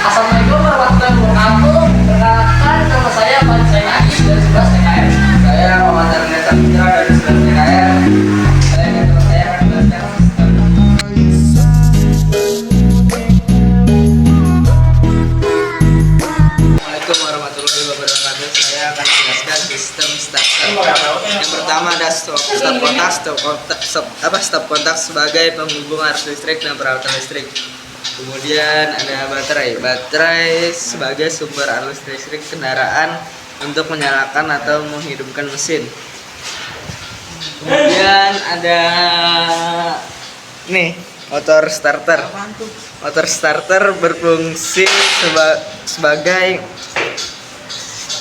Assalamualaikum warahmatullahi wabarakatuh. Perkenalkan, nama saya Pak Zain Agis dari 11 TKR. Saya Muhammad Arneta Putra dari 11 TKR. Saya akan menjelaskan sistem. Assalamualaikum warahmatullahi wabarakatuh. Saya akan menjelaskan sistem starter. Yang pertama ada stop kontak sebagai penghubung arus listrik dan peralatan listrik. Kemudian ada baterai sebagai sumber arus listrik kendaraan untuk menyalakan atau menghidupkan mesin. Kemudian ada motor starter. Motor starter berfungsi sebagai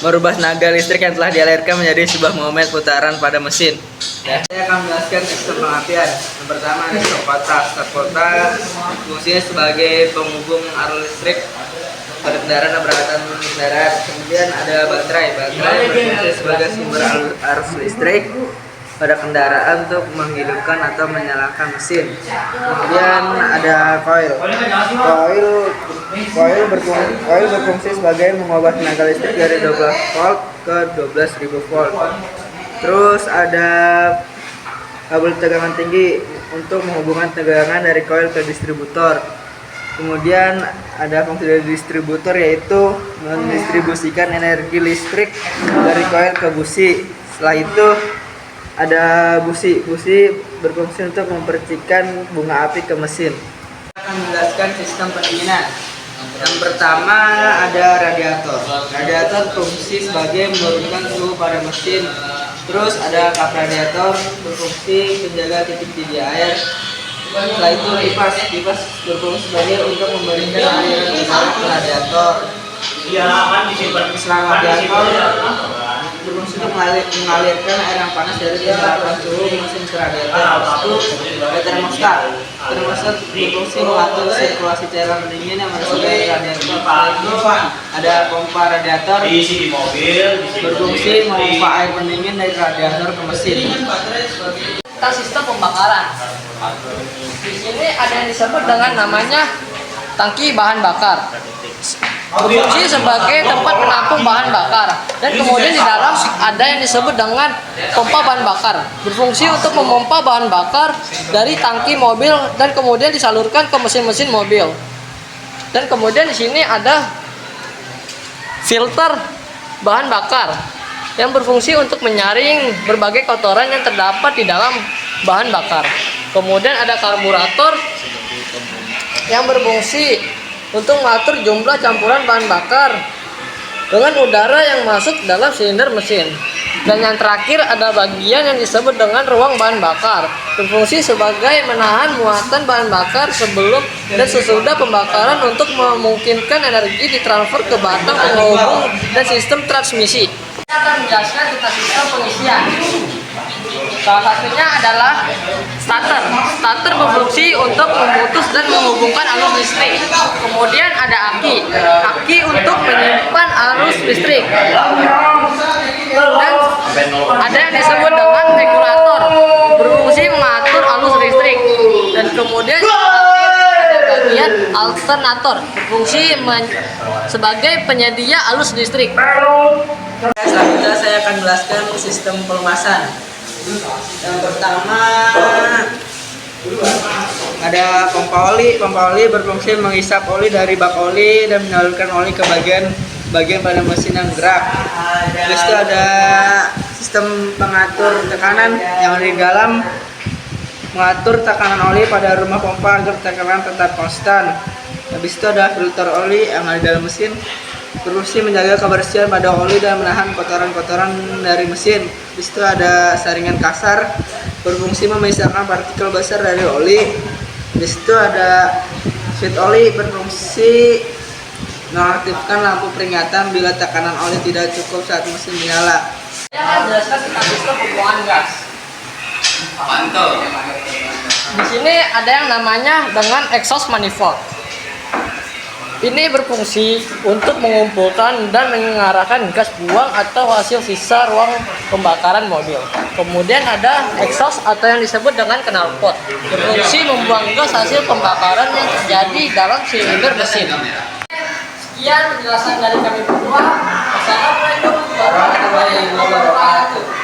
merubah tenaga listrik yang telah dialirkan menjadi sebuah momen putaran pada mesin. Saya akan menjelaskan sistem pengapian. Yang pertama ada stop kontak. Stop kontak fungsinya sebagai penghubung arus listrik pada kendaraan dan peralatan kendaraan. Kemudian ada baterai berfungsi sebagai sumber arus listrik pada kendaraan untuk menghidupkan atau menyalakan mesin. Kemudian ada koil berfungsi sebagai mengubah tenaga listrik dari 12 volt ke 12.000 volt. Terus ada kabel tegangan tinggi untuk menghubungkan tegangan dari koil ke distributor. Kemudian ada fungsi dari distributor, yaitu mendistribusikan energi listrik dari koil ke busi. Setelah itu ada busi berfungsi untuk mempercikan bunga api ke mesin. Saya akan menjelaskan sistem pendinginan. Yang pertama ada radiator. Radiator fungsi sebagai menurunkan suhu pada mesin. Terus ada kap radiator berfungsi menjaga titik didih air. Setelah itu kipas berfungsi sebagai untuk memberikan aliran udara ke radiator. Selang radiator berfungsi untuk mengalirkan air yang panas dari temperatur suhu mesin ke radiator. Itu ada termostat. Termostat berfungsi mengatur sirkulasi cairan pendingin yang berasal dari radiator. Itu ada pompa radiator berfungsi memompa air pendingin dari radiator ke mesin. Kita sistem pembakaran. Di sini ada yang disebut dengan namanya tangki bahan bakar. Berfungsi sebagai tempat menampung bahan bakar, dan kemudian di dalam ada yang disebut dengan pompa bahan bakar. Berfungsi untuk memompa bahan bakar dari tangki mobil dan kemudian disalurkan ke mesin-mesin mobil. Dan kemudian di sini ada filter bahan bakar yang berfungsi untuk menyaring berbagai kotoran yang terdapat di dalam bahan bakar. Kemudian ada karburator yang berfungsi untuk mengatur jumlah campuran bahan bakar dengan udara yang masuk dalam silinder mesin. Dan yang terakhir ada bagian yang disebut dengan ruang bahan bakar, berfungsi sebagai menahan muatan bahan bakar sebelum dan sesudah pembakaran untuk memungkinkan energi ditransfer ke batang penghubung dan sistem transmisi. Saya akan menjelaskan tentang sistem pengisian. Salah satunya adalah starter. Starter berfungsi untuk memutus dan menghubungkan arus listrik. Kemudian ada aki. Aki untuk menyimpan arus listrik. Dan ada yang disebut dengan regulator, berfungsi mengatur arus listrik. Dan kemudian ada bagian alternator, berfungsi sebagai penyedia arus listrik. Selanjutnya saya akan menjelaskan sistem pelumasan. Yang pertama ada pompa oli. Pompa oli berfungsi menghisap oli dari bak oli dan menyalurkan oli ke bagian pada mesin yang gerak. Terus itu ada sistem pengatur tekanan yang di dalam mengatur tekanan oli pada rumah pompa agar tekanan tetap konstan. Habis itu ada filter oli yang ada di dalam mesin, berfungsi menjaga kebersihan pada oli dan menahan kotoran-kotoran dari mesin. Habis itu ada saringan kasar, berfungsi memisahkan partikel besar dari oli. Habis itu ada switch oli, berfungsi mengaktifkan lampu peringatan bila tekanan oli tidak cukup saat mesin menyala. Saya akan menjelaskan tentang sistem pembuangan gas. Di sini ada yang namanya dengan exhaust manifold. Ini berfungsi untuk mengumpulkan dan mengarahkan gas buang atau hasil sisa ruang pembakaran mobil. Kemudian ada exhaust atau yang disebut dengan knalpot, berfungsi membuang gas hasil pembakaran yang terjadi dalam silinder mesin. Sekian penjelasan dari kami berdua. Wassalamualaikum warahmatullahi wabarakatuh.